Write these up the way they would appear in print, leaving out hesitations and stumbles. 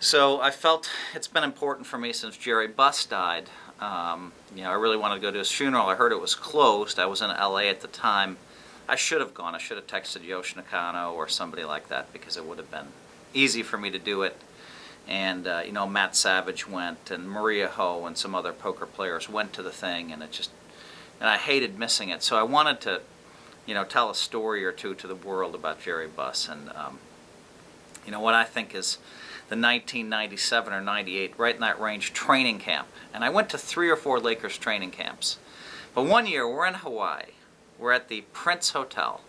So I felt it's been important for me since Jerry Buss died. I really wanted to go to his funeral. I heard it was closed. I was in LA at the time. I should have gone. I should have texted Yosh Nakano or somebody like that because it would have been easy for me to do it. And, Matt Savage went, and Maria Ho and some other poker players went to the thing, and I hated missing it. So I wanted to, tell a story or two to the world about Jerry Buss. And, what I think is the 1997 or 98, right in that range, training camp. And I went to 3 or 4 Lakers training camps. But one year, we're in Hawaii. We're at the Prince Hotel.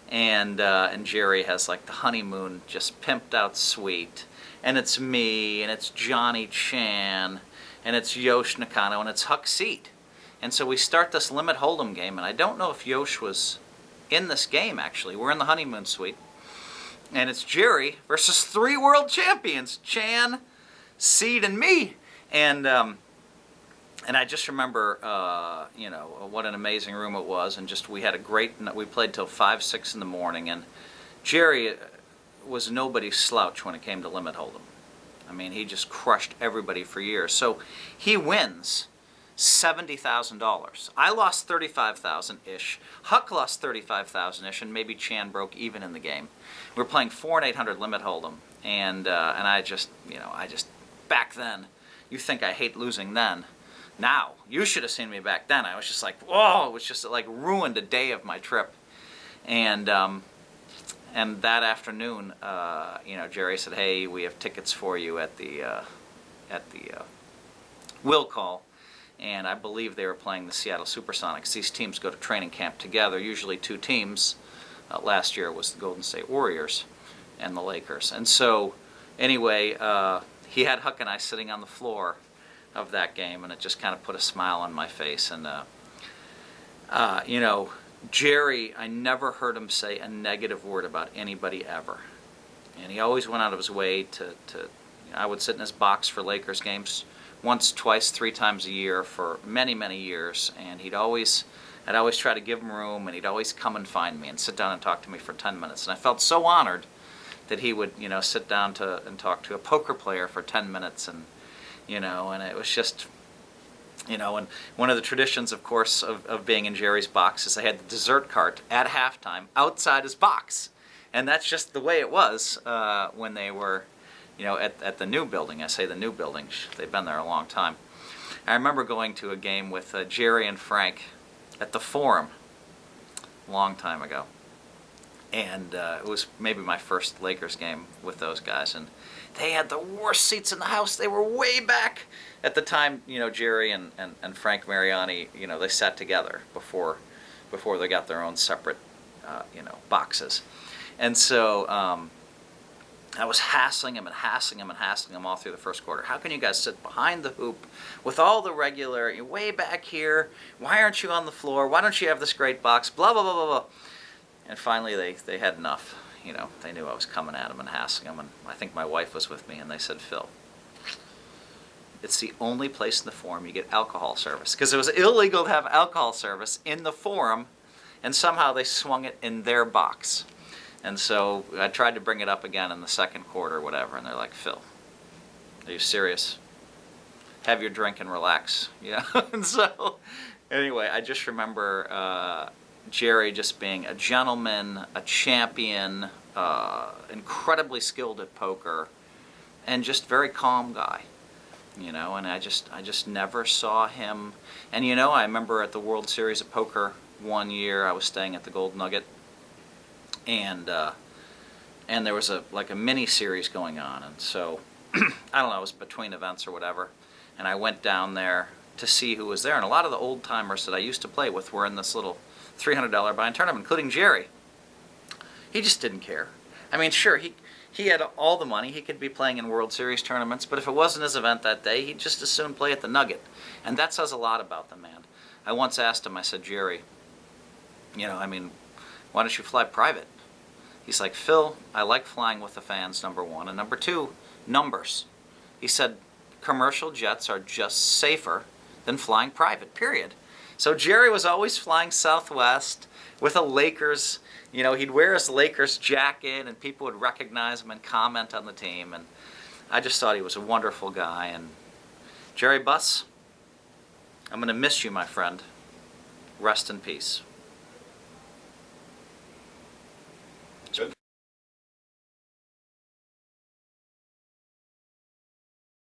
And Jerry has like the honeymoon, just pimped out suite. And it's me, and it's Johnny Chan, and it's Yosh Nakano, and it's Huck Seat. And so we start this Limit Hold'em game, and I don't know if Yosh was in this game, actually. We're in the honeymoon suite. And it's Jerry versus 3 world champions, Chan, Seed, and me. And I just remember, what an amazing room it was. And we had a great, we played till 5, 6 in the morning. And Jerry was nobody's slouch when it came to Limit Hold'em. I mean, he just crushed everybody for years. So he wins $70,000. I lost $35,000-ish. Huck lost $35,000-ish, and maybe Chan broke even in the game. We were playing 4 and 800 Limit Hold'em, and I just back then, you think I hate losing then. Now, you should have seen me back then. I was just like, whoa, it was just like ruined a day of my trip. And that afternoon, Jerry said, "Hey, we have tickets for you at the will call," and I believe they were playing the Seattle Supersonics. These teams go to training camp together. Usually 2 teams. Last year it was the Golden State Warriors and the Lakers. And so, anyway, he had Huck and I sitting on the floor of that game, and it just kind of put a smile on my face. And Jerry, I never heard him say a negative word about anybody ever. And he always went out of his way to I would sit in his box for Lakers games once, twice, 3 times a year for many, many years. And I'd always try to give him room, and he'd always come and find me and sit down and talk to me for 10 minutes. And I felt so honored that he would, sit down and talk to a poker player for 10 minutes. And it was just... and one of the traditions, of course, of being in Jerry's box is they had the dessert cart at halftime outside his box. And that's just the way it was when they were, at the new building. I say the new building. They've been there a long time. I remember going to a game with Jerry and Frank at the Forum a long time ago. And it was maybe my first Lakers game with those guys. And they had the worst seats in the house. They were way back. At the time, Jerry and Frank Mariani, they sat together before they got their own separate, boxes. And so I was hassling him all through the first quarter. How can you guys sit behind the hoop with all the regularity way back here? Why aren't you on the floor? Why don't you have this great box? Blah, blah, blah, blah, blah. And finally they had enough. They knew I was coming at them and hassling them. And I think my wife was with me, and they said, "Phil, it's the only place in the Forum you get alcohol service." Because it was illegal to have alcohol service in the Forum, and somehow they swung it in their box. And so I tried to bring it up again in the second quarter or whatever, and they're like, "Phil, are you serious? Have your drink and relax." Yeah. And so anyway, I just remember Jerry just being a gentleman, a champion, incredibly skilled at poker, and just very calm guy. And I just never saw him. And I remember at the World Series of Poker one year, I was staying at the Gold Nugget, and there was a mini series going on, and so I don't know, it was between events or whatever, and I went down there to see who was there, and a lot of the old timers that I used to play with were in this little $300 buy-in tournament, including Jerry. He just didn't care. I mean, sure, he had all the money. He could be playing in World Series tournaments, but if it wasn't his event that day, he'd just as soon play at the Nugget. And that says a lot about the man. I once asked him, I said, "Jerry, why don't you fly private?" He's like, "Phil, I like flying with the fans, number one. And number two, numbers." He said, "Commercial jets are just safer than flying private, period." So Jerry was always flying Southwest with a Lakers, he'd wear his Lakers jacket, and people would recognize him and comment on the team. And I just thought he was a wonderful guy. And Jerry Buss, I'm going to miss you, my friend. Rest in peace.